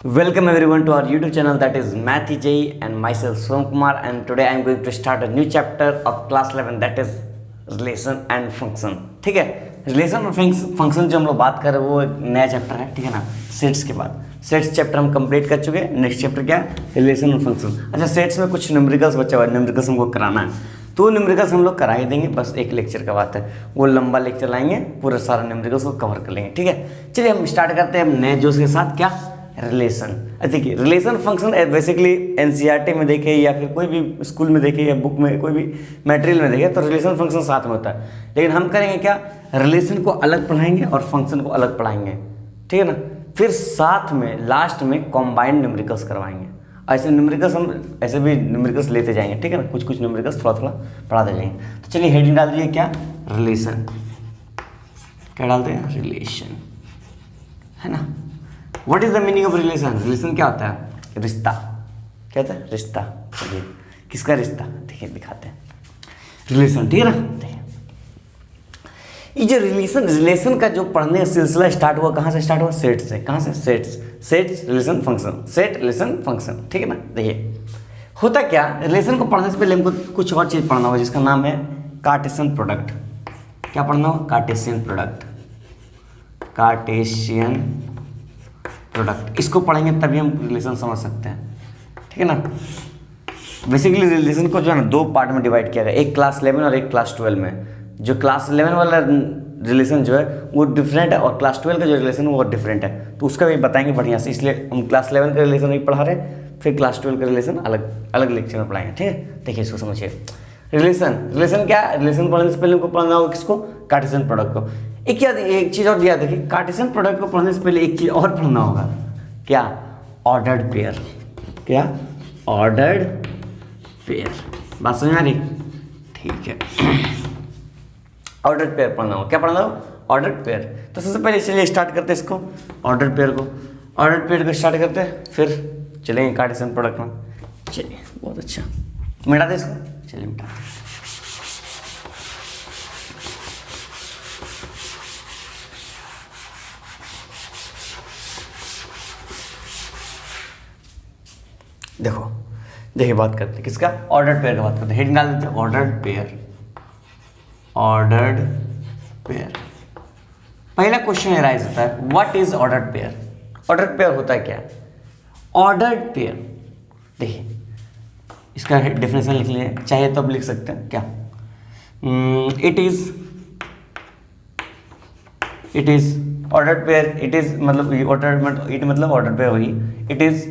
Welcome everyone to our YouTube channel, that is Math EJ, and myself Swam Kumar, and today I am going to start a new chapter of class 11, that is relation and function. ठीक है, relation और function जो हम लोग बात कर रहे हैं वो एक नया चैप्टर है, ठीक है ना। सेट्स के बाद सेट्स चैप्टर हम कंप्लीट कर चुके हैं। नेक्स्ट चैप्टर क्या है? रिलेशन और फंक्शन। अच्छा, सेट्स में कुछ न्यूमेरिकल्स बचा हुआ है, न्यूमेरिकल्स हमको कराना है, तो न्यूमेरिकल्स हम लोग करा ही देंगे। बस एक लेक्चर का बात है, वो लंबा लेक्चर लाएंगे, पूरा सारा न्यूमेरिकल्स को कवर कर लेंगे। ठीक है, चलिए हम स्टार्ट करते हैं नए जोश के साथ। क्या? रिलेशन। देखिए, रिलेशन फंक्शन बेसिकली एनसीईआरटी में देखे या फिर कोई भी स्कूल में देखे या बुक में कोई भी मटेरियल में देखे तो रिलेशन फंक्शन साथ में होता है, लेकिन हम करेंगे क्या, रिलेशन को अलग पढ़ाएंगे और फंक्शन को अलग पढ़ाएंगे, ठीक है ना। फिर साथ में लास्ट में कॉम्बाइंड न्यूमेरिकल्स करवाएंगे। ऐसे न्यूमेरिकल्स हम ऐसे भी न्यूमेरिकल्स लेते जाएंगे, ठीक है ना। कुछ कुछ न्यूमेरिकल्स थोड़ा थोड़ा पढ़ाते जाएंगे। तो चलिए हेडिंग डाल दीजिए, क्या? रिलेशन। क्या डालते हैं? रिलेशन, है ना। What is the meaning of relation? Relation क्या होता है? रिश्ता। क्या होता है? रिश्ता। चलिए, किसका रिश्ता? देखिए दिखाते हैं। रिलेशन, ठीक है ना। देखिए, ये जो रिलेशन का जो पढ़ने का सिलसिला स्टार्ट हुआ, कहाँ से स्टार्ट हुआ? सेट से। कहाँ से? Sets relation function, set relation function, ठीक है ना। देखिए, होता क्या, रिलेशन को पढ़ने से पहले हमको कुछ और चीज़ पढ़ना होगा जिसका नाम है कार्टेशियन प्रोडक्ट। क्या पढ़ना होगा? Cartesian product. कार्टेशियन प्रोडक्ट, इसको पढ़ेंगे तभी हम रिलेशन समझ सकते हैं, ठीक है ना। बेसिकली रिलेशन को जो है ना दो पार्ट में डिवाइड किया गया, एक क्लास 11 और एक क्लास 12 में। जो क्लास 11 वाला रिलेशन जो है वो डिफरेंट है और क्लास 12 का जो रिलेशन है वो डिफरेंट है, तो उसका भी बताएंगे बढ़िया से। इसलिए हम क्लास 11 का रिलेशन नहीं पढ़ा रहे, फिर क्लास 12 का रिलेशन अलग अलग लेक्चर में पढ़ाएंगे, ठीक है। देखिए, इसको समझिए। रिलेशन क्या है? रिलेशन पढ़ने से पहले हमको पढ़ना होगा किसको? कार्टेशियन प्रोडक्ट को। एक चीज़ और दिया, देखिए, कार्टेशियन प्रोडक्ट को पढ़ने से पहले एक चीज़ और पढ़ना होगा। क्या? Ordered pair. क्या? Ordered pair. बात समझ में आ रही? ठीक है। ऑर्डर्ड पेयर पढ़ना होगा। क्या पढ़ना होगा? Ordered pair. तो सबसे पहले चलिए स्टार्ट करते हैं इसको, ऑर्डर्ड पेयर को। ऑर्डर्ड पेयर को स्टार्ट करते हैं, फिर चलेंगे कार्टेशियन प्रोडक्ट में। चलिए, बहुत अच्छा। मिटा दे इसको। चलिए मिटा। देखिए बात करते हैं किसका? ऑर्डर्ड पेयर का बात करते हैं। हेडिंग डाल देते हैं ऑर्डर्ड पेयर। Ordered pair. पहला क्वेश्चन राइज होता है, what is ordered pair? Ordered pair होता है क्या? ऑर्डर्ड पेयर, देखिए इसका डेफिनेशन लिख लिए, चाहे तो आप लिख सकते हैं। क्या? It is ordered pair. It is मतलब ऑर्डर्ड, इट मतलब ऑर्डर्ड पेयर वही। It is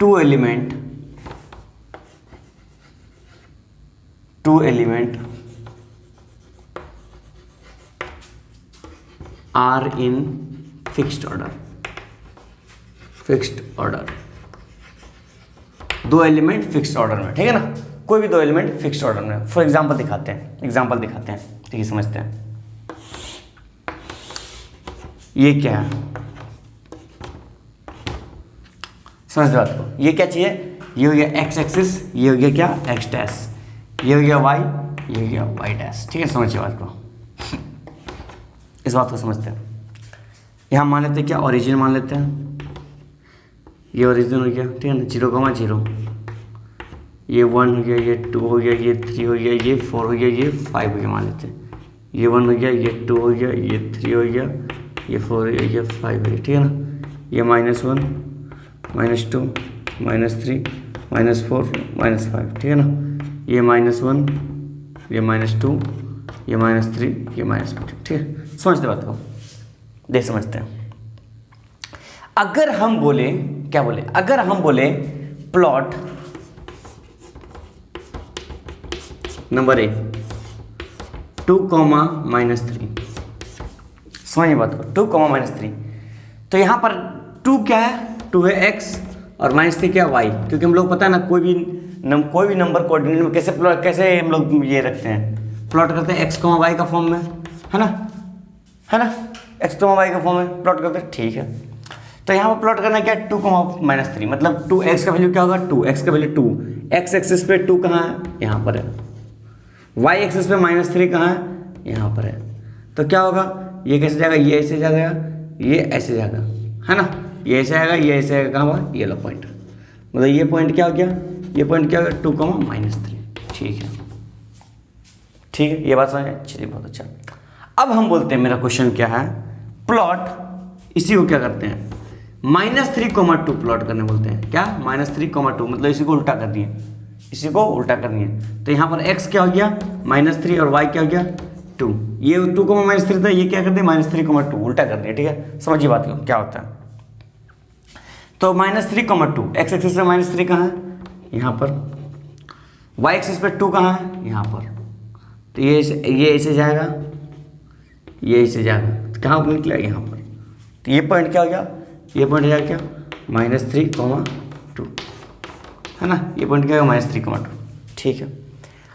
two element are in fixed order। दो एलिमेंट फिक्स्ड ऑर्डर में, ठीक है ना। कोई भी दो एलिमेंट फिक्स्ड ऑर्डर में। फॉर एग्जांपल दिखाते हैं, ठीक है, समझते हैं। ये क्या है? समझ बात को। ये क्या चाहिए? ये हो गया एक्स एक्सिस, ये हो गया क्या? एक्स डैश, ये हो गया वाई, ये हो गया वाई डैश, ठीक है। समझिए बात को, इस बात को समझते हैं। यहाँ मान लेते हैं क्या? ओरिजिन मान लेते हैं। ये ओरिजिन हो गया, ठीक है ना। 0,0, ये 1 हो गया, ये 2 हो गया, ये 3 हो गया, ये 4 हो गया, ये 5 हो गया मान लेते हैं। ये 1 हो गया, ये 2 हो गया, ये 3 हो गया, ये 4 हो गया, ये 5 हो गया, ठीक है ना। ये -1, -2, -3, -4, -5, ठीक है ना। ये -1, ये -2, ये -3, ये -5, ठीक है। समझते बात को, देख समझते हैं। अगर हम बोले, क्या बोले? अगर हम बोले प्लॉट नंबर 1 2, -3, समझिए बात को। 2, -3, तो यहां पर 2 क्या है? 2 है x और -3 क्या? y। क्योंकि हम लोग पता है ना, कोई भी नंबर कोऑर्डिनेट में कैसे हम लोग ये रखते हैं, प्लॉट करते हैं x, y का फॉर्म में, है ना x, y का फॉर्म में प्लॉट करते हैं, ठीक है। तो यहाँ पर प्लॉट करना क्या है? 2, -3, मतलब 2x का वैल्यू क्या होगा? 2, x का वैल्यू 2। x एक्सिस पे 2 कहाँ है? यहाँ पर है। y एक्सिस पे -3 कहाँ है? यहाँ पर है। तो क्या होगा? ये कैसे जाएगा? ये ऐसे जाएगा, ये ऐसे जाएगा, है ना। ये ऐसे आएगा, ये ऐसे आएगा, कहाँ हुआ ये वाला पॉइंट, मतलब ये पॉइंट क्या हो गया, ये पॉइंट क्या हो गया 2,-3। ठीक है, ठीक है, ये बात समझ में, चलिए बहुत अच्छा। अब हम बोलते हैं, मेरा क्वेश्चन क्या है, प्लॉट, इसी को क्या करते हैं -3,2 प्लॉट करने बोलते हैं, क्या -3,2, मतलब इसी को उल्टा कर दिए, इसी को उल्टा कर दिए। तो यहाँ पर x क्या हो गया -3 और y क्या हो गया 2, ये 2, -3 था, ये क्या कर दिया -3,2 उल्टा कर दिया। ठीक है, समझिए बात को क्या होता है। तो -3,2 x एक्सिस पे -3 कहाँ है, यहाँ पर, y एक्सिस पे 2 कहाँ है, यहाँ पर। तो ये ऐसे जाएगा, ये ऐसे जाएगा, तो कहाँ पर निकला, यहाँ पर। तो ये पॉइंट क्या हो गया, ये पॉइंट हो गया क्या -3,2, है ना, ये पॉइंट क्या होगा -3,2। ठीक है,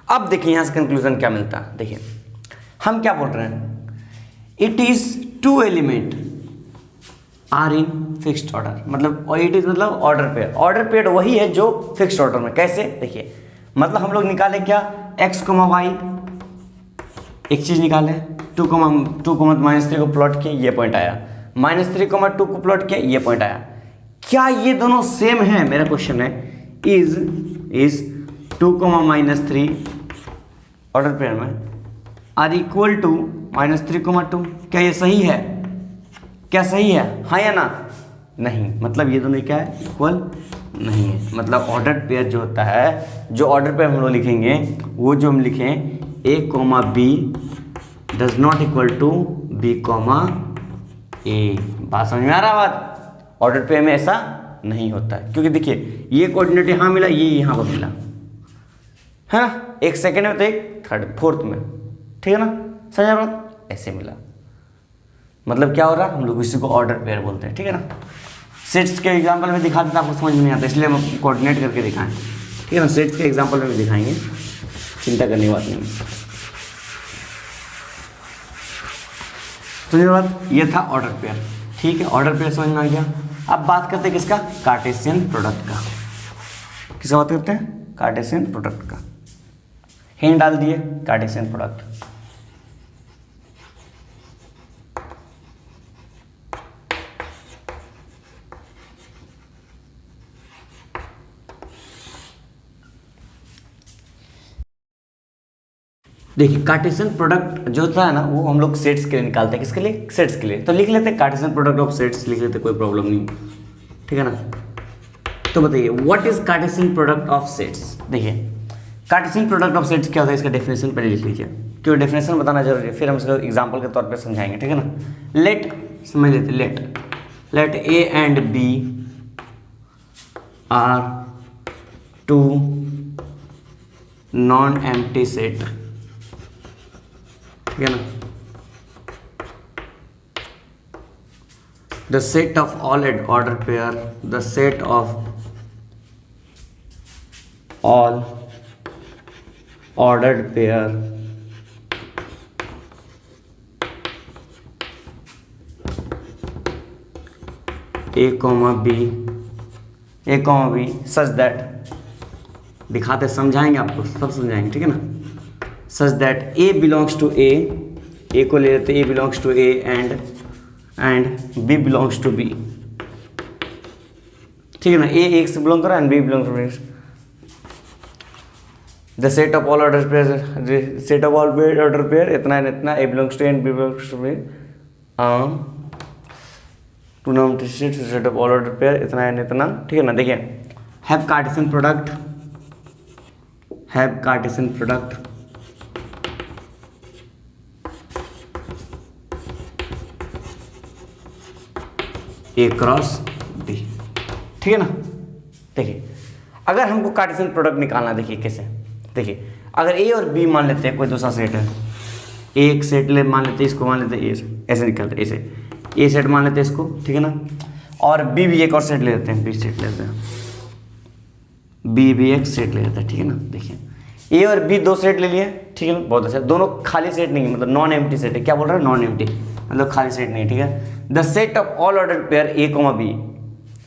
अब देखिए यहाँ से कंक्लूजन क्या मिलता है। देखिए हम क्या बोल रहे हैं, it is 2 element are in fixed order, मतलब और इट इज मतलब ऑर्डर पेयर। ऑर्डर पेयर वही है जो फिक्स्ड ऑर्डर में, कैसे देखिए, मतलब हम लोग निकाले क्या x, y, एक चीज निकाले 2, -3 को प्लॉट किए, ये पॉइंट आया, -3,2 को प्लॉट किया, ये पॉइंट आया। क्या ये दोनों सेम है, मेरा क्वेश्चन है, इज 2, -3 ऑर्डर पेयर में आर इक्वल टू -3,2, क्या ये सही है, क्या सही है, हाँ या ना, नहीं, मतलब ये दोनों क्या है, इक्वल नहीं है। मतलब ऑर्डर पेयर जो होता है, जो ऑर्डर पेयर हम लोग लिखेंगे, वो जो हम लिखें a, b does not equal to b, a। बात समझ में आ रहा है बात, ऑर्डर पेयर में ऐसा नहीं होता है, क्योंकि देखिए ये कोऑर्डिनेट यहाँ मिला, ये यहाँ पर मिला, है ना, एक सेकेंड में तो एक थर्ड फोर्थ में, ठीक है ना, समझ आ रहा, ऐसे मिला, मतलब क्या हो रहा है, हम लोग इसी को ऑर्डर पेयर बोलते हैं। ठीक है ना, सेट्स के एग्जांपल में दिखा देता, आपको समझ में नहीं आता, इसलिए हम कोऑर्डिनेट करके दिखाएं। ठीक है ना, सेट्स के एग्जांपल में भी दिखाएंगे, चिंता करने की बात नहीं। तो ये बात, ये था ऑर्डर पेयर। ठीक है, ऑर्डर पेयर समझ में आ गया। अब बात करते हैं किसका, कार्टेशियन प्रोडक्ट का। किसका बात करते हैं, कार्टेशियन प्रोडक्ट का। हिंट डाल दिए, कार्टेशियन प्रोडक्ट। देखिए कार्टेशियन प्रोडक्ट जो होता है ना, वो हम लोग सेट्स के लिए निकालते हैं, किसके लिए, सेट्स के लिए। तो लिख लेते हैं कार्टेशियन प्रोडक्ट ऑफ सेट्स, लिख लेते, कोई प्रॉब्लम नहीं, ठीक है ना। तो बताइए what is Cartesian product of sets. देखिए कार्टेशियन प्रोडक्ट ऑफ सेट्स क्या होता है, इसका डेफिनेशन पहले लिख लीजिए, क्योंकि डेफिनेशन बताना जरूरी है, फिर हम इसको एग्जाम्पल के तौर पर समझाएंगे, ठीक है ना। लेट, समझ लेते, let A and B are 2 non empty set, ठीक है ना। The set of all order pair, the set of all ordered pair A, B such that, दिखाते समझाएंगे आपको, सब समझाएंगे, ठीक है ना। Such that A belongs to A को ले लेते, A belongs to A and B belongs to B, ठीक है ना। A एक से बिलोंग करा and B belongs to B। The set of all order pair, set of all order pair इतना एंड इतना, A belongs to A and B belongs to B, to non set of all order pair इतना and इतना, ठीक है ना। देखिए have Cartesian product, have Cartesian product A cross B, ठीक है ना। देखिए अगर हमको कार्टेशियन प्रोडक्ट निकालना, देखिए कैसे, देखिए अगर A और B मान लेते हैं कोई दूसरा सेट है, एक सेट ले मान लेते हैं, इसको मान लेते हैं A, ऐसे निकलते हैं, ऐसे A सेट मान लेते हैं इसको, ठीक है ना। और B भी एक और सेट ले लेते हैं, B सेट लेते हैं, B भी एक सेट ले लेते हैं, ठीक है ना। देखिए A और B दो सेट ले लिए, ठीक है ना, बहुत अच्छा। दोनों खाली सेट नहीं है, मतलब नॉन एम्प्टी सेट है। क्या बोल रहा है, नॉन एम्प्टी, मतलब खाली सेट नहीं, ठीक है। The set of all order pair A, B,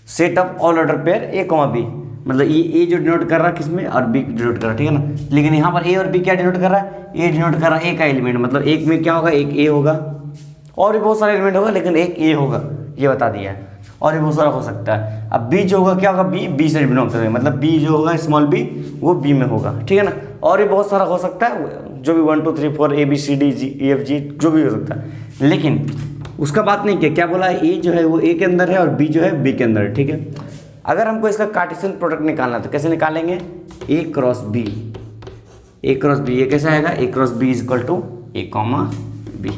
set of all order pair A, B, मतलब ये A जो डिनोट कर रहा है किसमें, और B डिनोट कर रहा है, ठीक है ना। लेकिन यहाँ पर A और B क्या डिनोट कर रहा है, A डिनोट कर रहा है A का एलिमेंट, मतलब एक में क्या होगा, एक A होगा, और भी बहुत सारे एलिमेंट होगा, लेकिन एक A होगा, ये बता दिया है। और ये बहुत सारा हो सकता है। अब बी जो होगा क्या होगा, बी से बिलोंग करेगा, मतलब बी जो होगा स्मॉल बी वो बी में होगा, ठीक है ना। और ये बहुत सारा हो सकता है, जो भी 1 2 3 4 ABCD EFG जो भी हो सकता है, लेकिन उसका बात नहीं किया, क्या बोला, ए जो है वो ए के अंदर है और बी जो है बी के अंदर है, ठीक है। अगर हमको इसका कार्टेशियन प्रोडक्ट निकालना है तो कैसे निकालेंगे, ए क्रॉस बी, ये कैसे आएगा, a cross b is equal to a comma b.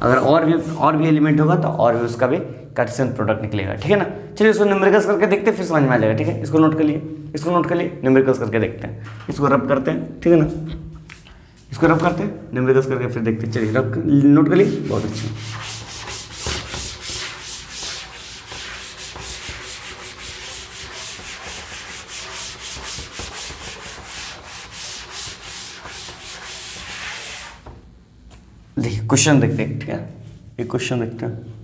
अगर और भी एलिमेंट होगा तो और भी उसका भी कार्टेशियन प्रोडक्ट निकलेगा, ठीक है ना। चलिए इसको न्यूमेरिकल्स करके देखते हैं, फिर समझ में आ जाएगा, ठीक है। इसको नोट कर लिए, न्यूमेरिकल्स करके देखते हैं, इसको रब करते हैं, ठीक है ना। इसको रब करते हैं, न्यूमेरिकल्स करके फिर देखते हैं। चलिए नोट कर लिए, बहुत अच्छा। देखिए क्वेश्चन देखते हैं, ठीक है। एक क्वेश्चन देखते हैं,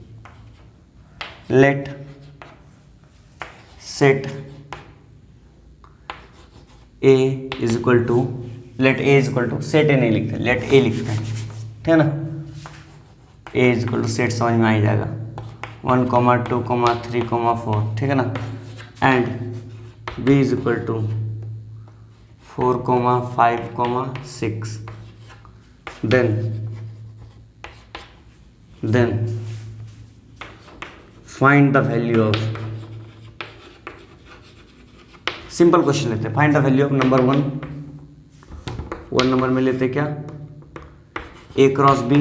let set A is equal to, let A is equal to, set A नहीं लिखते, लेट ए लिखते हैं, ठीक है ना। A is equal to set समझ में आ ही जाएगा, 1 2 3 4, ठीक है ना। And B is equal to 4 5 6, then find the value of, simple question लेते हैं, find the value of number 1 number में लेते हैं क्या, ए क्रॉस बी।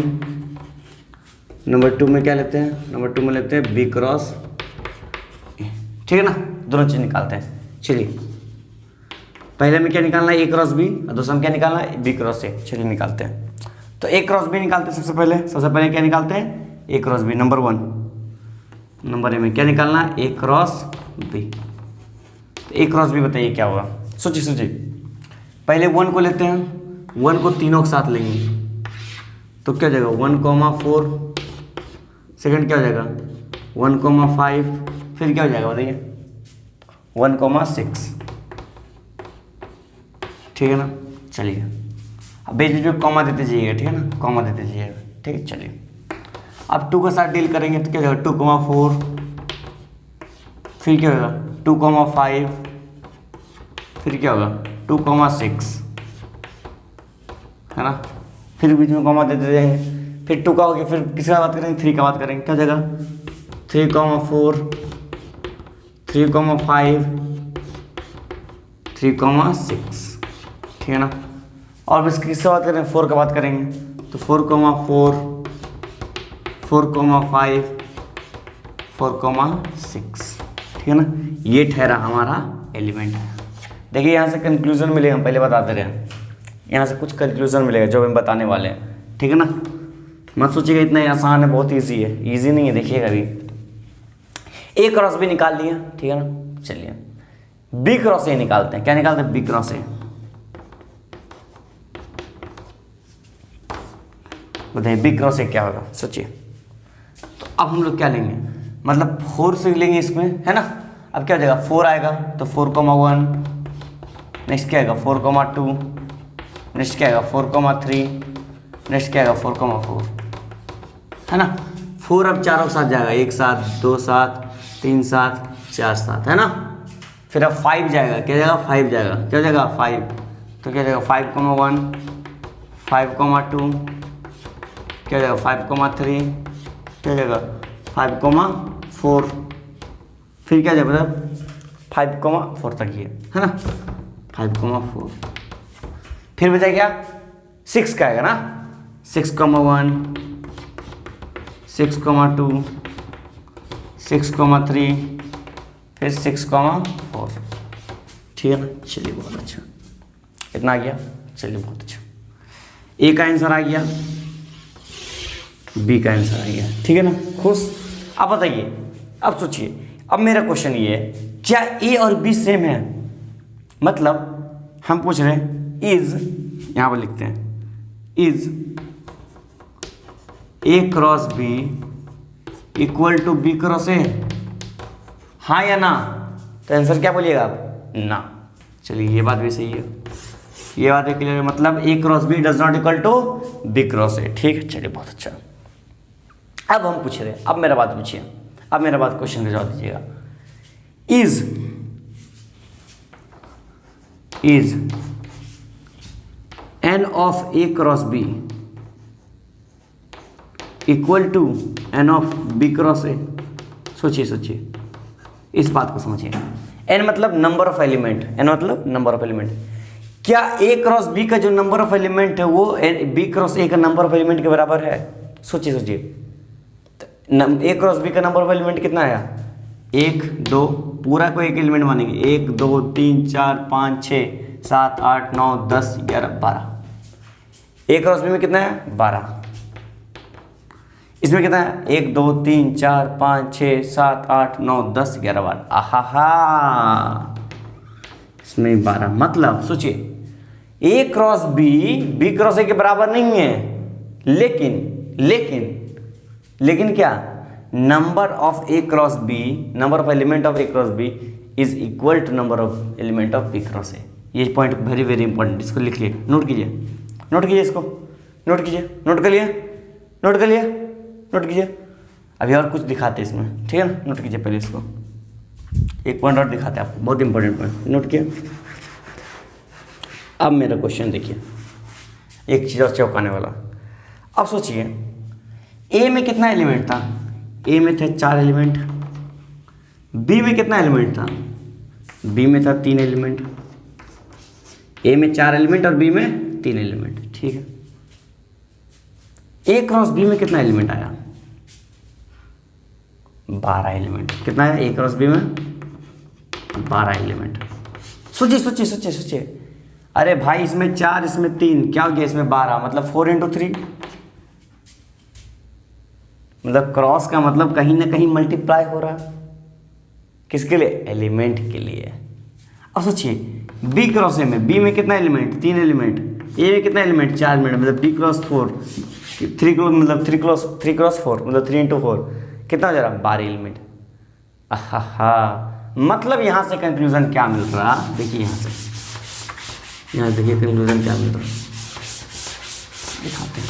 नंबर 2 में क्या लेते हैं, नंबर 2 में लेते हैं बी क्रॉस ए, ठीक है ना। दोनों चीज निकालते हैं। चलिए पहले में क्या निकालना है, ए क्रॉस बी, और दूसरा में क्या निकालना है, बी क्रॉस ए। चलिए निकालते हैं, तो ए क्रॉस बी निकालते हैं। सबसे पहले क्या निकालते हैं, a cross b, number 1। Number a में क्या निकालना है, ए क्रॉस बी। तो ए क्रॉस बी बताइए क्या होगा, सोचिए। पहले 1 को लेते हैं, 1 को तीनों के साथ लेंगे तो क्या हो जाएगा, 1 4, सेकंड क्या हो जाएगा 1 5, फिर क्या हो जाएगा बताइए 1 6, ठीक है ना। चलिए अब बीच में कॉमा देते जाइएगा, ठीक है ना, कॉमा देते जाइएगा, ठीक है। चलिए अब 2 के साथ डील करेंगे तो क्या हो जाएगा, 2 4, फिर क्या होगा 2 5, फिर क्या होगा 2 6, है ना। फिर बीच में कॉमा देते जाएंगे, फिर 2 का हो गया, फिर किसका बात करेंगे, 3 का बात करेंगे, क्या हो जाएगा 3 4, 3 5, 3 6, ठीक है ना। और बस किससे बात करें, 4 का बात करेंगे तो 4 4, 4 5, 4 6, ठीक है ना। ये ठहरा हमारा एलिमेंट है। देखिए यहाँ से कंक्लूजन मिलेगा, हम पहले बताते रहे, यहाँ से कुछ कंक्लूजन मिलेगा जो हम बताने वाले हैं, ठीक है ना। मत सोचिएगा इतना आसान है, बहुत ईजी है, ईजी नहीं है। देखिएगा अभी ए क्रॉस बी निकाल लिया, ठीक है ना। चलिए बी क्रॉस ए निकालते हैं, क्या निकालते हैं, बी क्रॉस ए। बताइए बी क्रॉस ए क्या होगा, सोचिए। तो अब हम लोग क्या लेंगे, मतलब 4 से लेंगे इसमें, है ना। अब क्या हो जाएगा, 4 आएगा तो 4 1, नेक्स्ट क्या आएगा 4 2, नेक्स्ट क्या आएगा 4 3, नेक्स्ट क्या आएगा 4 4, है ना। 4 अब चारों के साथ जाएगा, 1 7, 2 7, 3 7, 4 7, है ना। फिर अब 5 जाएगा, क्या जाएगा 5 जाएगा, क्या हो जाएगा 5, तो क्या जाएगा 5 1, 5 2, क्या जाएगा 5 3, क्या जाएगा 5 4, फिर क्या जाएगा मतलब 5 4 तक ये, है ना, 5 4। फिर बचा क्या 6 का आएगा ना, 6 1, 6 2, 6 3, फिर 6 4, ठीक है ना। चलिए बहुत अच्छा, इतना आ गया, चलिए बहुत अच्छा। ए का आंसर आ गया, बी का आंसर आ गया, ठीक है ना, खुश। अब बताइए, अब सोचिए, अब मेरा क्वेश्चन ये है, क्या ए और बी सेम है, मतलब हम पूछ रहे हैं इज, यहाँ पर लिखते हैं is A cross B equal to B cross A, हाँ या ना। तो आंसर क्या बोलिएगा आप, ना। चलिए ये बात भी सही है, ये बात है क्लियर है, मतलब a cross b does not equal to B cross ए, ठीक है। चलिए बहुत अच्छा। अब हम पूछ रहे हैं, अब मेरा बात पूछिए, अब मेरा बात क्वेश्चन का जवाब दीजिएगा। Is n of a cross b equal to n of b cross a। सोचिए सोचिए, इस बात को समझिए। n मतलब नंबर ऑफ एलिमेंट, n मतलब नंबर ऑफ एलिमेंट। क्या a क्रॉस b का जो नंबर ऑफ एलिमेंट है वो b क्रॉस a का नंबर ऑफ एलिमेंट के बराबर है? सोचिए सोचिए, a क्रॉस b का नंबर ऑफ एलिमेंट कितना आया? 1 2, पूरा को एक एलिमेंट मानेंगे, 1 2 3 4 5 6 7 8 9 10 11 12। a क्रॉस b में कितना है? 12। इसमें कितना है? 1 2 3 4 5 6 7 8 9 10 11 12। आहा, इसमें 12। मतलब सोचिए, a cross b cross a के बराबर नहीं है, लेकिन क्या? Number of a cross b, number of element of a cross b is equal to number of element of b cross a। ये पॉइंट वेरी वेरी इंपॉर्टेंट, इसको लिख लिए, नोट कीजिए, इसको नोट कीजिए, नोट कर लिए। अभी और कुछ दिखाते हैं इसमें, ठीक है ना? नोट कीजिए पहले इसको, एक पॉइंट और दिखाते हैं आपको, बहुत इंपॉर्टेंट पॉइंट, नोट किया। अब मेरा क्वेश्चन देखिए, एक चीज़ और चौंकाने वाला। अब सोचिए, ए में कितना एलिमेंट था? ए में थे 4 एलिमेंट। बी में कितना एलिमेंट था? बी में था 3 एलिमेंट। ए में 4 एलिमेंट और बी में 3 एलिमेंट, ठीक है। ए क्रॉस बी में कितना एलिमेंट आया? 12 एलिमेंट। कितना है ए क्रॉस बी में? 12 एलिमेंट। सोचिए, अरे भाई, इसमें 4 इसमें 3, क्या हो गया? इसमें 12, मतलब 4 × 3। मतलब क्रॉस का मतलब कहीं ना कहीं मल्टीप्लाई हो रहा है, किसके लिए? एलिमेंट के लिए। अब सोचिए, बी क्रॉस ए में, बी में कितना एलिमेंट? 3 एलिमेंट। ए में कितना एलिमेंट? 4 एलिमेंट, मतलब बी क्रॉस 4, 3 क्रॉस 4, मतलब 3 × 4 कितना हो जा रहा? 12 एलिमेंट। आहा, मतलब यहाँ से कंक्लूजन क्या मिल रहा? देखिए यहाँ देखिए कंक्लूजन क्या मिल रहा, दिखाते हैं।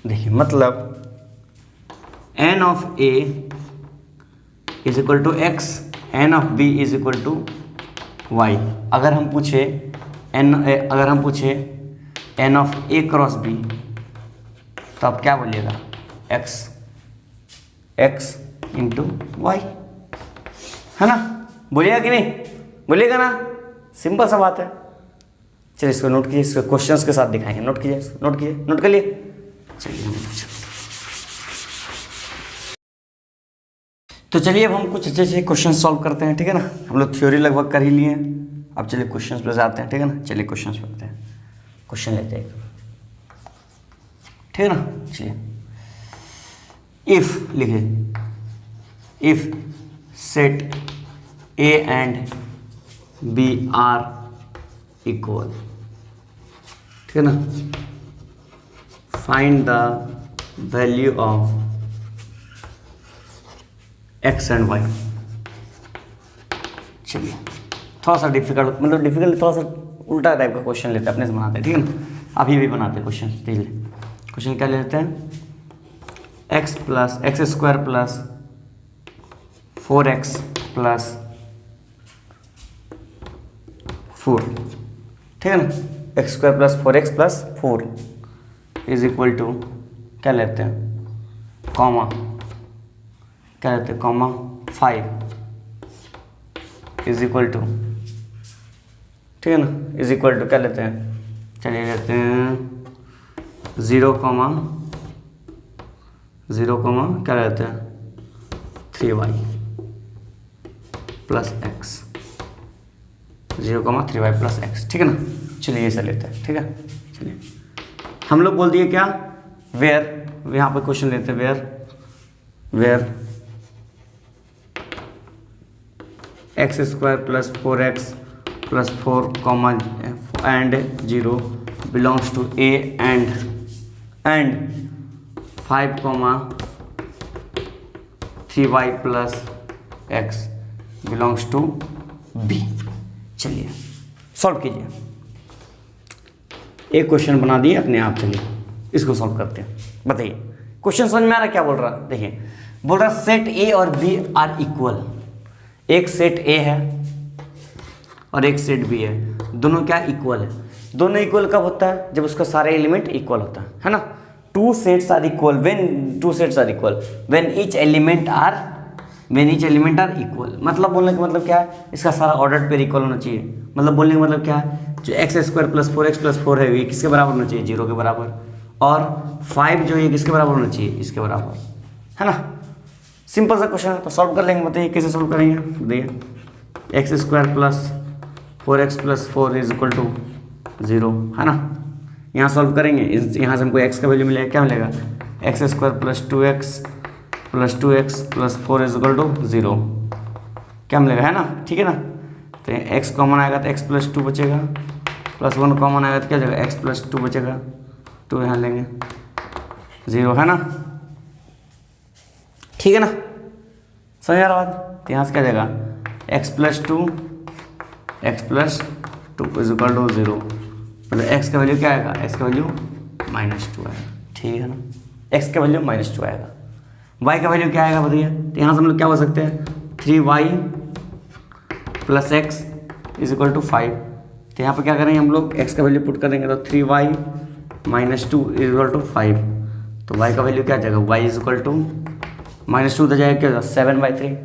देखिए, मतलब n of a is equal to x, n of b is equal to y। अगर हम पूछे n of a cross b, तो आप क्या बोलिएगा? x इंटू वाई, है ना? बोलिएगा कि नहीं? बोलिएगा ना? सिंपल सा बात है। चलिए इसको नोट कीजिए, इसको क्वेश्चंस के साथ दिखाएंगे। नोट कर लिए। चलिए तो चलिए अब हम कुछ अच्छे क्वेश्चन सॉल्व करते हैं, ठीक है ना? हम लोग थ्योरी लगभग कर ही लिए हैं, अब चलिए क्वेश्चंस पे जाते हैं, ठीक है ना? चलिए क्वेश्चंस पे आते हैं, क्वेश्चन लेते हैं, ठीक है ना? चलिए, इफ लिखिए, if set A and B are equal, ठीक है ना? Find the value of x and y. चलिए थोड़ा सा डिफिकल्ट, थोड़ा सा उल्टा टाइप का क्वेश्चन लेते हैं, अपने से बनाते हैं, ठीक है ना? अभी भी बनाते हैं क्वेश्चन। देखिए क्वेश्चन क्या लेते हैं? x square plus 4x plus 4, ठीक है ना? x square plus 4x plus 4 is equal to क्या लेते हैं? कॉमा, क्या लेते हैं? कॉमा 5 इज इक्वल टू, ठीक है ना? इज इक्वल टू क्या लेते हैं? चलिए लेते हैं 0, क्या लेते हैं? 3y plus x, 0,3y plus x, ठीक है ना? चलिए ऐसा लेते हैं, ठीक है? चलिए हम लोग बोल दिए क्या? वेयर, यहाँ पे क्वेश्चन लेते हैं, where x square plus 4x plus 4 comma and 0 belongs to A and 5,3y plus x belongs to b। चलिए सॉल्व कीजिए, एक क्वेश्चन बना दिए अपने आप। चलिए इसको सॉल्व करते हैं। बताइए क्वेश्चन समझ में आ रहा है क्या बोल रहा? देखिए बोल रहा सेट ए और बी आर इक्वल। एक सेट ए है और एक सेट बी है, दोनों क्या इक्वल है। दोनों इक्वल कब होता है? जब उसका सारे एलिमेंट इक्वल होता है ना। Two sets are equal when two sets are equal when each element are equal. मतलब बोलने का मतलब क्या है? इसका सारा ऑर्डर पेयर इक्वल होना चाहिए। मतलब बोलने का मतलब क्या है? जो एक्स स्क्वायर प्लस 4x+4 है ये किसके बराबर होना चाहिए? 0 के बराबर। और 5 जो है किसके बराबर होना चाहिए? इसके बराबर, है ना। सिंपल सा क्वेश्चन है, तो सॉल्व कर लेंगे। बताइए कैसे सॉल्व करेंगे? बताइए x² plus 4x+4 is equal to 0, है ना। यहाँ सॉल्व करेंगे, यहाँ से हमको x का वैल्यू मिलेगा, क्या मिलेगा? x² plus 2x plus 4 is equal to 0, क्या मिलेगा, है ना। ठीक है ना। तो x कॉमन आएगा तो x+2 बचेगा, +1 कॉमन आएगा तो क्या जाएगा? x+2 बचेगा, 2 यहाँ लेंगे, 0, है ना। ठीक है ना, समझ आ रहा बात? तो यहाँ से क्या जाएगा? x+2 इज इक्वल टू 0, मतलब x का वैल्यू क्या आएगा? x का वैल्यू -2 आएगा। ठीक है ना, x का वैल्यू -2 आएगा। y का वैल्यू क्या आएगा बताइए? तो यहाँ से हम लोग क्या हो सकते हैं? 3y plus x is equal to 5। तो यहाँ पर क्या करेंगे हम लोग? x का वैल्यू पुट कर देंगे, तो 3y -2 इज इक्वल टू 5। तो y का वैल्यू क्या आ जाएगा? y इज इक्वल टू -2 तो जाएगा क्या होगा? 7/3।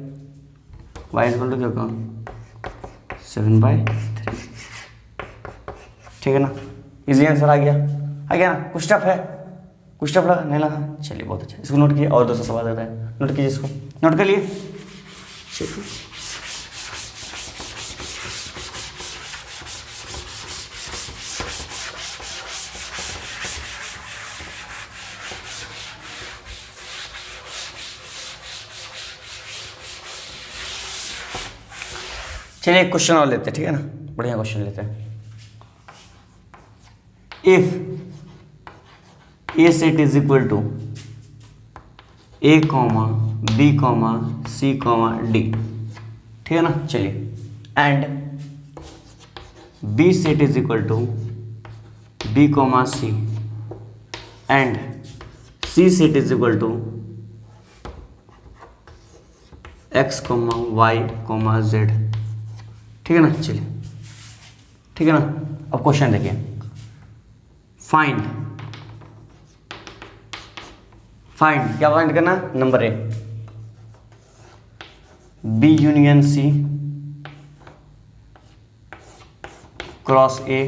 y इज इक्वल टू क्या होगा? 7/3। ठीक है ना, इजी आंसर आ गया ना। कुछ टफ है? कुछ टफ लगा? नहीं लगा? चलिए बहुत अच्छा, इसको नोट कीजिए। और दूसरा सवाल देता है, नोट कीजिए, इसको नोट कर लिए। चलिए चलिए एक क्वेश्चन और लेते हैं, ठीक है ना। बढ़िया क्वेश्चन लेते हैं। If A set is equal to a, b, c, d, ठीक है ना। चलिए and b set is equal to b, c and c set is equal to x, y, z, ठीक है ना। चलिए ठीक है ना। अब क्वेश्चन देखिए, फाइंड क्या फाइंड करना? Number a, b union C cross ए,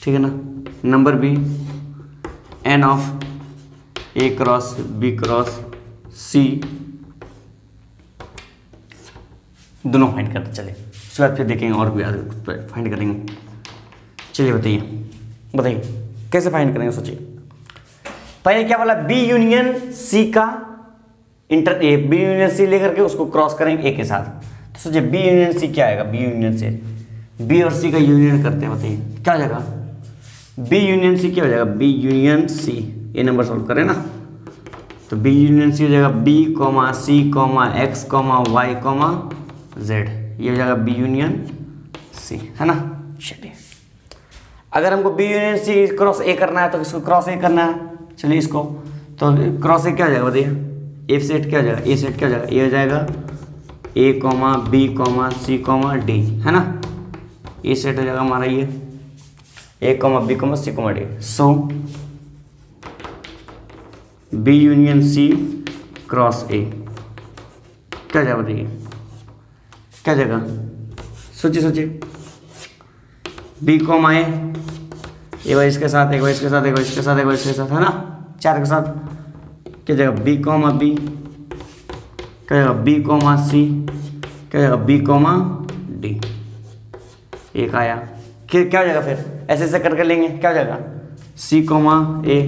ठीक है ना। Number b, n of A cross b cross c, दोनों फाइंड करते चले। उसके बाद फिर देखेंगे और भी आगे फाइंड करेंगे। चलिए बताइए कैसे फाइंड करेंगे? सोचिए पहले क्या बोला? बी यूनियन सी का बी यूनियन सी लेकर के उसको क्रॉस करेंगे ए के साथ। तो सोचिए बी यूनियन सी क्या आएगा? बी यूनियन से बी और सी का यूनियन करते हैं, बताइए क्या हो जाएगा? बी यूनियन सी क्या हो जाएगा? बी यूनियन सी, ये नंबर सॉल्व करें ना, तो बी यूनियन सी हो जाएगा बी, सी, एक्स, वाई, जेड, ये हो जाएगा बी यूनियन सी, है ना। चलिए अगर हमको B union C cross A करना है तो इसको क्रॉस ए करना है। चलिए इसको तो क्रॉस ए क्या हो जाएगा बताइए? ए सेट क्या हो जाएगा? ए सेट क्या हो जाएगा? ए हो जाएगा ए, बी, सी, डी, है ना। ए सेट हो जाएगा हमारा ये a, b, c, d. So b union C cross a क्या हो जाएगा बताइए? क्या जाएगा? सोचिए बी, ए वाई इसके साथ, एक वाई इसके साथ, एक वाई इसके साथ, एक वाई इसके साथ, है ना, 4 के साथ। क्या जाएगा? बी, बी, क्या जाएगा? बी, सी, क्या जाएगा? बी, डी, एक आया। क्या हो जाएगा? फिर ऐसे ऐसे करके लेंगे, क्या हो जाएगा? सी, ए,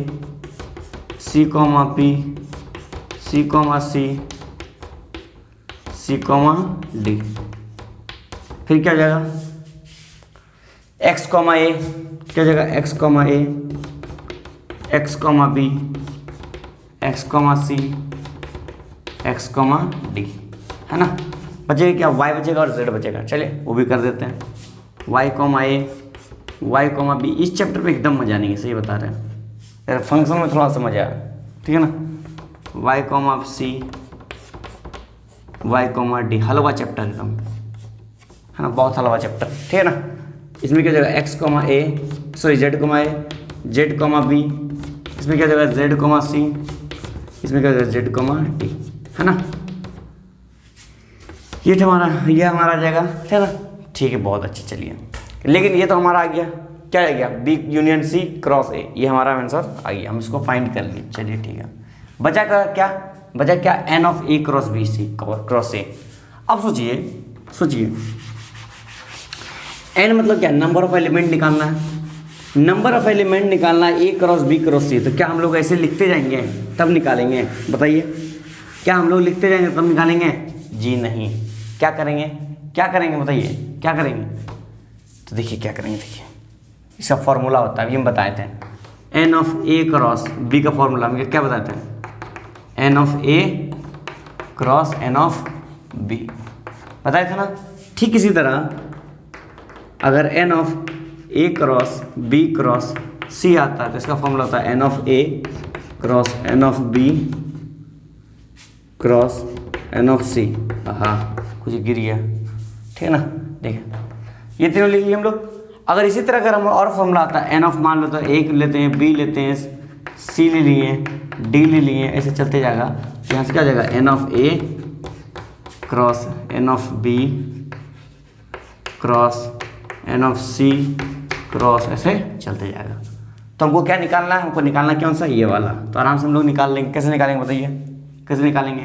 सी, पी, सी, सी, डी, फिर क्या हो जाएगा? एक्स, ए, क्या हो जाएगा? एक्स, ए, एक्स, बी, एक्स, सी, एक्स, डी, है ना। बचेगा क्या, वाई बचेगा और जेड बचेगा। चलिए वो भी कर देते हैं, वाई कॉमा ए, वाई कॉमा बी। इस चैप्टर पे एकदम मजा नहीं है, सही बता रहे हैं, फंक्शन में थोड़ा सा मजा है, ठीक है ना। वाई कॉमा सी, वाई कॉमा डी, हलवा चैप्टर एकदम, है ना, बहुत हलवा चैप्टर, ठीक है ना। इसमें क्या जाएगा, एक्स कॉमा ए, सॉरी जेड कॉमा ए, जेड कॉमा बी, इसमें क्या जाएगा जेड कॉमा सी, इसमें क्या जाएगा जेड कॉमा डी, है ना। ये तो हमारा, ये हमारा आ जाएगा, ठीक है ना। ठीक है, बहुत अच्छे, चलिए। लेकिन ये तो हमारा आ गया, क्या आ गया, B union C cross A, ये हमारा आंसर आ गया, हम इसको फाइंड कर लिए। चलिए ठीक है, बचा क्या, बचा क्या, n of A cross B C cross A. अब सोचिए एन मतलब क्या, नंबर ऑफ एलिमेंट निकालना है, नंबर ऑफ एलिमेंट निकालना है, ए क्रॉस बी क्रॉस सी। तो क्या हम लोग ऐसे लिखते जाएंगे तब निकालेंगे, बताइए, क्या हम लोग लिखते जाएंगे तब निकालेंगे? जी नहीं। क्या करेंगे बताइए, क्या करेंगे? तो देखिए क्या करेंगे, देखिए इसका फॉर्मूला होता है, अभी हम बताए थे, n of A cross b का फॉर्मूला हम क्या बताते हैं, n of A cross n of b, बताए थे ना। ठीक इसी तरह अगर n of A cross b cross c आता है तो इसका फॉर्मूला होता है n of A cross n of B cross n of c. हाँ कुछ गिर गया, ठीक है ना। देखिए ये तीनों लिख लिए हम लोग। अगर इसी तरह अगर हम और फॉर्मूला आता है, एन ऑफ मान लो तो ए लेते हैं, बी लेते हैं, सी ले लिए, डी ले लिए, ऐसे चलते जाएगा। यहाँ से क्या जाएगा, n of A cross n of B cross n of C cross, ऐसे चलते जाएगा। तो हमको क्या निकालना है, हमको निकालना कौन सा, ये वाला। तो आराम से हम लोग निकाल लेंगे। कैसे निकालेंगे बताइए, कैसे निकालेंगे?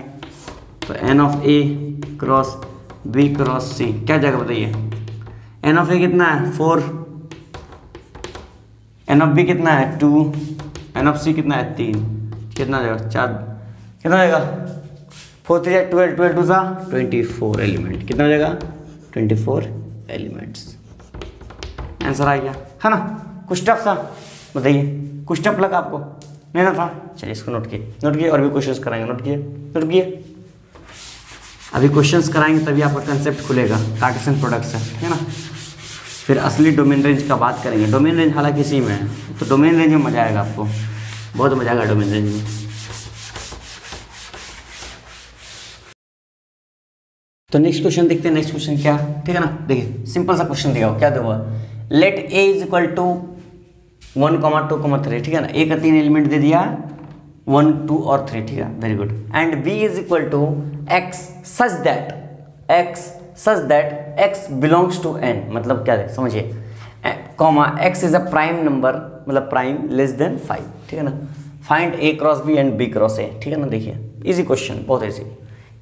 तो n of A cross b cross c क्या जाएगा बताइए। एन ऑफ ए कितना है 4, एन ऑफ बी कितना है 2, एन ऑफ सी कितना है 3, कितना जाएगा 4, कितना जाएगा 4 3 12, 12 2 24 एलिमेंट, कितना हो जाएगा 24 एलिमेंट्स। आंसर आ गया, है ना। कुछ टफ था बताइए, कुछ टफ लगा आपको? नहीं ना था। चलिए इसको नोट किए और भी क्वेश्चंस कराएंगे, नोट किए। अभी क्वेश्चंस कराएंगे तभी आपका कंसेप्ट खुलेगा, कार्टेशियन प्रोडक्ट से, है ना। फिर असली डोमेन रेंज का बात करेंगे। डोमेन रेंज हालांकि इसी में है, तो डोमेन रेंज में मजा आएगा आपको, बहुत मजा आएगा डोमेन रेंज में। तो नेक्स्ट क्वेश्चन देखते हैं। नेक्स्ट क्वेश्चन क्या, ठीक है ना। देखिए सिंपल सा क्वेश्चन दिया हो, क्या दिया हुआ, let A is equal to 1, 2, 3, ठीक है ना। ए का 3 एलिमेंट दे दिया, 1, 2 और 3, ठीक है, very good. And B is equal to x such that x belongs to N, मतलब क्या है समझिए, comma x is a prime number, मतलब प्राइम लेस देन 5, ठीक है ना। Find A cross B and B cross ए, ठीक है ना। देखिए इजी क्वेश्चन, बहुत इजी।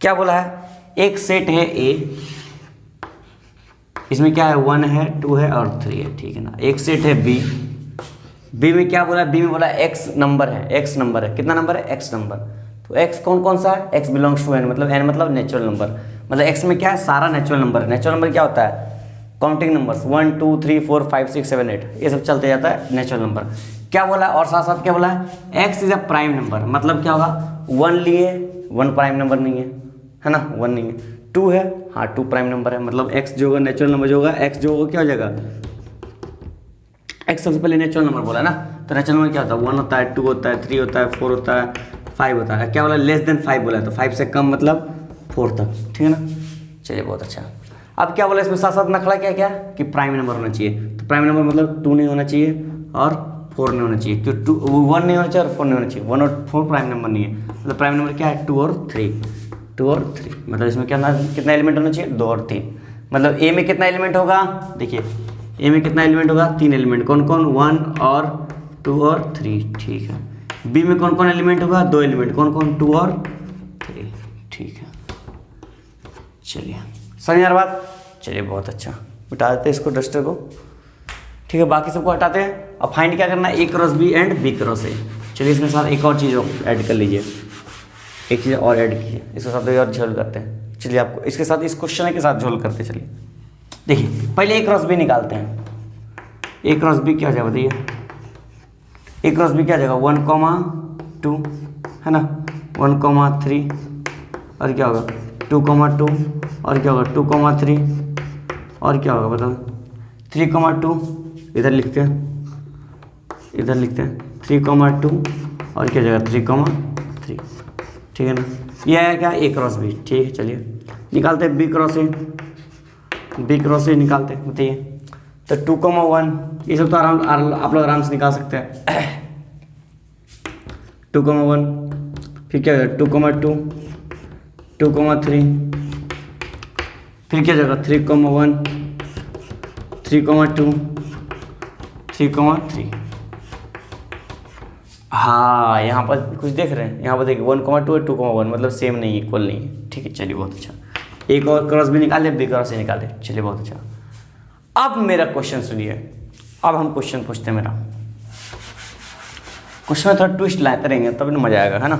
क्या बोला है, एक सेट है ए, इसमें क्या है 1 है 2 है और 3 है, ठीक है ना। एक सेट है बी में क्या बोला, बी में बोला एक्स नंबर है, कितना नंबर है, एक्स नंबर। तो एक्स कौन सा है, एक्स बिलोंग्स टू एन, मतलब एन मतलब नेचुरल नंबर, मतलब एक्स में क्या है, सारा नेचुरल नंबर। नेचुरल नंबर क्या होता है, काउंटिंग नंबर्स 1 2 3 4 5 6 7 8, ये सब चलते जाता है नेचुरल नंबर। क्या बोला, और साथ साथ क्या बोला है, x is a prime number, मतलब क्या होगा, 1 लिए, 1 प्राइम नंबर नहीं है ना, 1 नहीं है। 2 है, हाँ 2 प्राइम नंबर है, मतलब एक्स जो होगा नेचुरल नंबर जो होगा, एक्स जो होगा क्या हो जाएगा, एक्स सबसे पहले नेचुरल नंबर बोला ना। तो नेचुरल नंबर क्या होता है, 1 होता है, 2 होता है, 3 होता है, 4 होता है, 5 होता है। क्या बोला, लेस देन 5 बोला है, तो 5 से कम मतलब 4 तक, ठीक है ना। चलिए बहुत अच्छा। अब क्या बोला इसमें साथ साथ नखड़ा क्या कि प्राइम नंबर होना चाहिए। तो प्राइम नंबर मतलब 2 नहीं होना चाहिए और 4 नहीं होना चाहिए, क्यों 1 नहीं होना चाहिए और 4 नहीं होना चाहिए। 1 और 4 प्राइम नंबर नहीं है, मतलब प्राइम नंबर क्या है 2 और 3, मतलब इसमें कितना एलिमेंट होना चाहिए, 2 और 3। मतलब ए में कितना एलिमेंट होगा, देखिए ए में कितना एलिमेंट होगा, 3 एलिमेंट, कौन 1 और 2 और 3, ठीक है। बी में कौन एलिमेंट होगा, 2 एलिमेंट, कौन 2 और 3, ठीक है। चलिए समझ आ रहा बात, चलिए बहुत अच्छा। हटा देते हैं इसको डस्टर को, ठीक है, बाकी सबको हटाते हैं। अब फाइंड क्या करना है, a cross B and B cross a. चलिए इसमें साथ एक और चीज़ ऐड कर लीजिए, एक चीज़ और ऐड कीजिए, इसके साथ और झोल करते हैं। चलिए आपको इसके साथ, इस क्वेश्चन के साथ झोल करते चलिए। देखिए पहले ए क्रॉस बी निकालते हैं। ए क्रॉस बी क्या हो जाएगा बताइए, ए क्रॉस बी क्या हो जाएगा 1, 2 है ना, 1, 3 और क्या होगा 2,2 और क्या होगा 2,3 और क्या होगा बताओ 3,2 इधर लिखते हैं 3,2 और क्या जगह 3,3 ठीक है ना। ये है क्या A क्रॉस B ठीक है। चलिए निकालते हैं B क्रॉस A निकालते हैं बताइए। तो 2,1 ये सब तो आप लोग आराम से निकाल सकते हैं 2,1 फिर क्या होगा 2,2 2,3 फिर क्या जगह 3,1 3,2 3,3 हाँ यहाँ पर कुछ देख रहे हैं यहाँ पर देखिए 1,2 और 2,1 मतलब सेम नहीं है इक्वल नहीं है ठीक है। चलिए बहुत अच्छा एक और क्रॉस भी निकाले B क्रॉस A निकाले चलिए बहुत अच्छा। अब मेरा क्वेश्चन सुनिए अब हम क्वेश्चन पूछते हैं मेरा क्वेश्चन में थोड़ा ट्विस्ट लाते रहेंगे तब ना मजा आएगा है ना।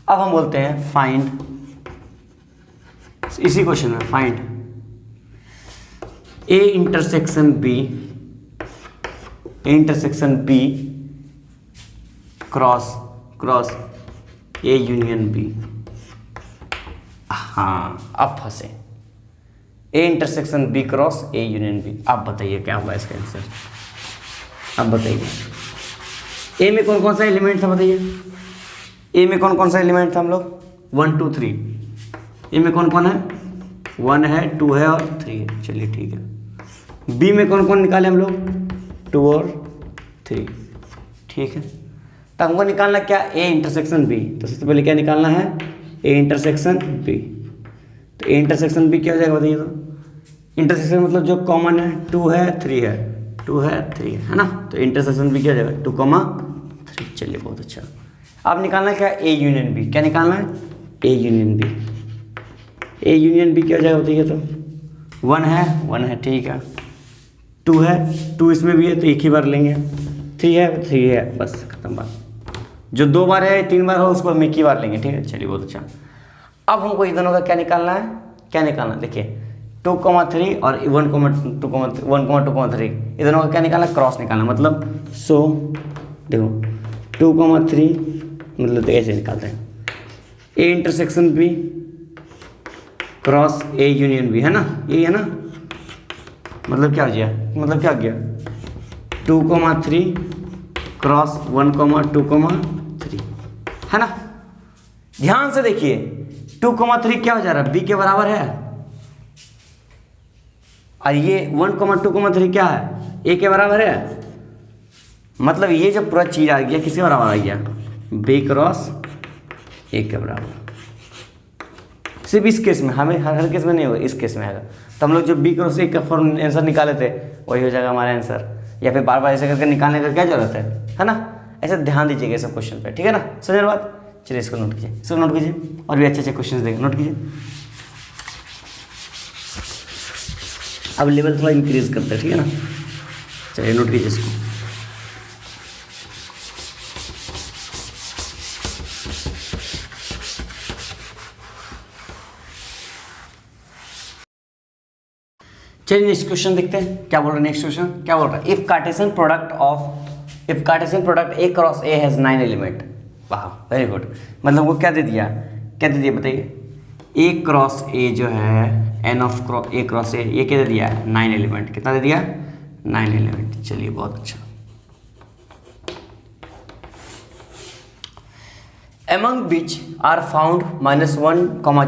अब हम बोलते हैं फाइंड इसी क्वेश्चन में find A intersection B cross A union B। हाँ अब फंसे A intersection B cross A union B। आप बताइए क्या होगा इसका आंसर। अब बताइए A में कौन कौन सा एलिमेंट था बताइए। A में कौन कौन सा एलिमेंट था हम लोग 1 2 3 A में कौन कौन है 1 है 2 है और 3 है। चलिए ठीक है। B में कौन कौन निकाले हम लोग 2 और 3 ठीक है। तो हमको निकालना क्या A इंटरसेक्शन B। तो सबसे पहले क्या निकालना है A इंटरसेक्शन B। तो A इंटरसेक्शन B क्या हो जाएगा बताइए। तो इंटरसेक्शन मतलब जो कॉमन है 2 है 3 है ना। तो इंटरसेक्शन B क्या हो जाएगा 2,3 चलिए बहुत अच्छा। अब निकालना क्या A यूनियन B। क्या निकालना है A यूनियन B क्या हो जाएगा बताइए। तो 1 है ठीक है 2 है 2 इसमें भी है तो एक ही बार लेंगे 3 है बस खत्म बात। जो 2 बार है 3 बार हो उसको हम एक ही बार लेंगे ठीक है। चलिए बहुत अच्छा। अब हमको इन दोनों का क्या निकालना है देखिए 2,3 और 1,2,3 इन दोनों का क्या निकालना क्रॉस निकालना मतलब देखो 2,3 मतलब तो ऐसे निकालते हैं A intersection B cross A union B है ना। ये है ना मतलब क्या हो गया 2,3 क्रॉस 1,2,3 है ना। ध्यान से देखिए 2,3 क्या हो जा रहा है B के बराबर है और ये 1,2,3 क्या है A के बराबर है। मतलब ये जो पूरा चीज आ गया किसके बराबर आ गया B क्रॉस A के बराबर। सिर्फ इस केस में हमें हर केस में नहीं होगा इस केस में आएगा। तो हम लोग जो B क्रॉस A का फॉर्म आंसर निकाले थे वही हो जाएगा हमारा आंसर। या फिर बार बार ऐसे करके निकालने का क्या जरूरत है ना। ऐसे ध्यान दीजिएगा सब क्वेश्चन पे ठीक है ना। समझ बात। चलिए इसको नोट कीजिए और भी अच्छे क्वेश्चन देंगे नोट कीजिए। अब लेवल थोड़ा इंक्रीज करते हैं ठीक है ना। चलिए नोट कीजिए इसको। चलिए नेक्स्ट क्वेश्चन देखते हैं क्या बोल रहा है। नेक्स्ट क्वेश्चन क्या बोल रहा है if Cartesian product A cross A has 9 element. वाह वेरी गुड। मतलब वो क्या दे दिया बताइए A क्रॉस A जो है N of A cross A ये क्या दे दिया 9 एलिमेंट। कितना दे दिया 9 एलिमेंट। चलिए बहुत अच्छा। Among which are found -1,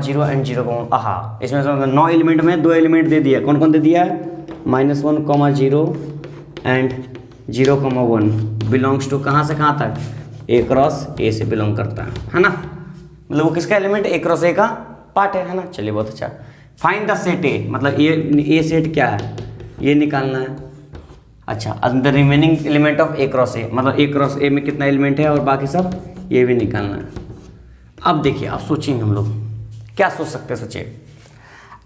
0 and 0, आहा इसमें 9 एलिमेंट में 2 एलिमेंट दे दिया। कौन कौन दे दिया -1, 0 एंड 0,1 बिलोंग्स टू कहाँ से कहाँ तक A क्रॉस A से बिलोंग करता है ना। मतलब वो किसका एलिमेंट A क्रॉस A का पार्ट है ना। चलिए बहुत अच्छा। फाइंड द सेट A मतलब ये सेट क्या है ये निकालना है। अच्छा the remaining element of A cross A मतलब A क्रॉस A में कितना एलिमेंट है और बाकी सब ये भी निकालना है। अब देखिए आप सोचेंगे हम लोग क्या सोच सकते हैं। सोचिए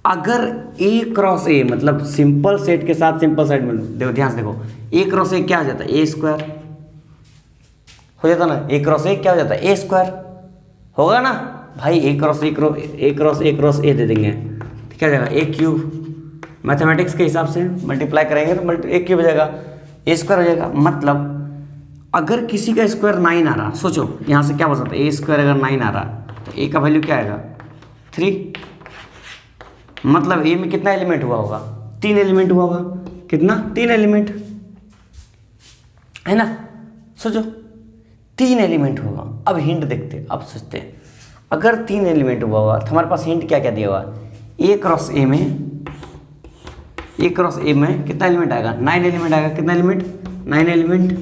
अगर A क्रॉस A मतलब सिंपल सेट के साथ सिंपल सेट में देखो ध्यान से देखो A क्रॉस A क्या हो जाता है A स्क्वायर हो जाता ना। A क्रॉस A क्या हो जाता है A स्क्वायर होगा ना भाई। A क्रॉस A दे देंगे तो क्या हो जाएगा A क्यूब। मैथमेटिक्स के हिसाब से मल्टीप्लाई करेंगे तो A क्यूब हो जाएगा A स्क्वायर हो जाएगा। मतलब अगर किसी का स्क्वायर 9 आ रहा सोचो यहाँ से क्या हो सकता है A स्क्वायर अगर 9 आ रहा तो A का वैल्यू क्या आएगा 3 मतलब ए में कितना एलिमेंट हुआ होगा, 3 एलिमेंट हुआ होगा, कितना 3 एलिमेंट है ना, सोचो 3 एलिमेंट होगा। अब हिंट देखते, अब सोचते हैं अगर 3 एलिमेंट हुआ होगा तो हमारे पास हिंट क्या क्या दिया हुआ, ए क्रॉस ए में कितना एलिमेंट आएगा, 9 एलिमेंट आएगा, कितना एलिमेंट 9 एलिमेंट,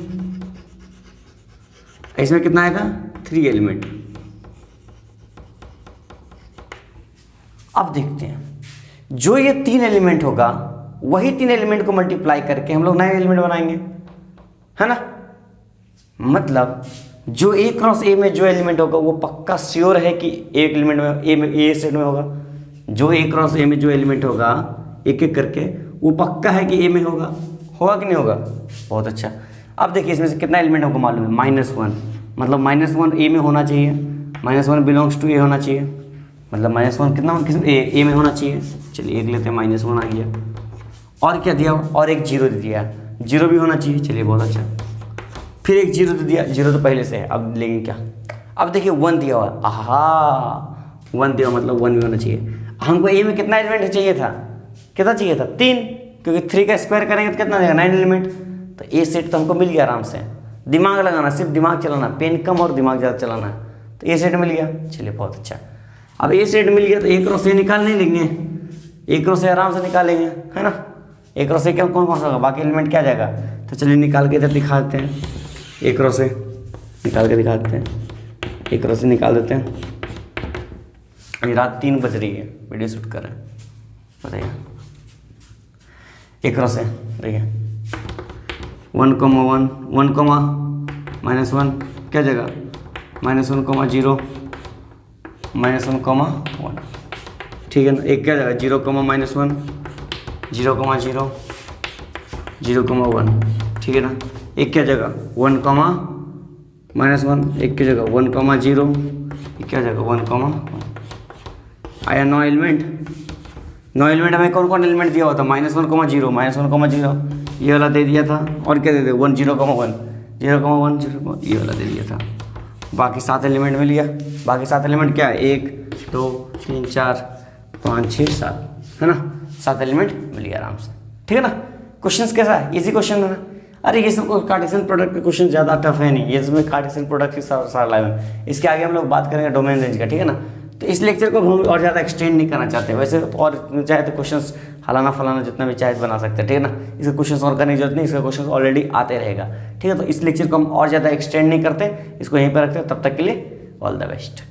इसमें कितना आएगा 3 एलिमेंट। अब देखते हैं जो ये 3 एलिमेंट होगा वही 3 एलिमेंट को मल्टीप्लाई करके हम लोग 9 एलिमेंट बनाएंगे, है ना। मतलब जो ए क्रॉस ए में जो एलिमेंट होगा वो पक्का श्योर है कि एक एलिमेंट में ए सेट में होगा। जो ए क्रॉस ए में जो एलिमेंट होगा एक एक करके वो पक्का है कि ए में होगा कि नहीं होगा। बहुत अच्छा। अब देखिए इसमें से कितना एलिमेंट हमको मालूम है, -1, मतलब -1 ए में होना चाहिए, -1 बिलोंग्स टू ए होना चाहिए, मतलब -1 कितना किस ए में होना चाहिए। चलिए एक लेते हैं, -1 आ गया। और क्या दिया, और एक 0 दे दिया, 0 भी होना चाहिए। चलिए बहुत अच्छा। फिर एक 0 दे दिया, 0 तो पहले से है, अब लेंगे क्या। अब देखिए 1 दिया हुआ, आहा 1 दिया मतलब 1 भी होना चाहिए। हमको ए में कितना एलिमेंट चाहिए था, कितना चाहिए था 3, क्योंकि 3 का स्क्वायर करेंगे तो कितना देगा 9 एलिमेंट। तो ए सेट तो हमको मिल गया आराम से। दिमाग लगाना, सिर्फ दिमाग चलाना, पेन कम और दिमाग ज़्यादा चलाना है। तो ए सेट मिल गया। चलिए बहुत अच्छा। अब ए सेट मिल गया तो ए क्रॉस ए निकाल नहीं लेंगे, ए क्रॉस ए आराम से निकालेंगे, है ना। ए क्रॉस ए क्या कौन कौन सा होगा, बाकी एलिमेंट क्या जाएगा। तो चलिए निकाल के इधर दिखा देते हैं, ए क्रॉस ए निकाल के दिखा देते हैं, ए क्रॉस ए निकाल देते हैं। अभी रात 3 बज रही है, वीडियो शूट कर रहे हैं, बताइए। ए क्रॉस ए देखिए 1, 1, 1, -1 क्या जगह, -1, -0, -1, ठीक है ना। एक क्या जगह 0, -1, 0, 0, 0, 1, ठीक है ना। एक क्या जगह 1, -1, एक की जगह 1, 0, एक क्या जगह 1, 1 आया। 9 एलिमेंट, 9 एलिमेंट हमें कौन कौन एलिमेंट दिया हुआ था, -1, -0, -1, 0 ये वाला दे दिया था। और क्या दे दिया 1, 0, 1, 0, 1, 0 ये वाला दे दिया था। बाकी 7 एलिमेंट मिल गया। बाकी 7 एलिमेंट क्या है, 1, 2, 3, 4, 5, 6, 7, है ना। 7 एलिमेंट मिल गया आराम से, ठीक है ना। क्वेश्चंस कैसा है, इजी क्वेश्चन है ना। अरे ये सब कार्टेशियन प्रोडक्ट के क्वेश्चन ज़्यादा टफ है नहीं, ये इसमें कार्टेशियन प्रोडक्ट के सारा लाइव है। इसके आगे हम लोग बात करेंगे डोमेन रेंज का, ठीक है ना। तो इस लेक्चर को हम और ज़्यादा एक्सटेंड नहीं करना चाहते, वैसे तो और चाहे तो क्वेश्चंस हलाना फलाना जितना भी चाहे बना सकते हैं, ठीक है ना। इसका क्वेश्चंस और करने की जरूरत नहीं, इसका क्वेश्चंस ऑलरेडी आते रहेगा, ठीक है। तो इस लेक्चर को हम और ज़्यादा एक्सटेंड नहीं करते, इसको यहीं पर रखते हैं। तब तक के लिए ऑल द बेस्ट।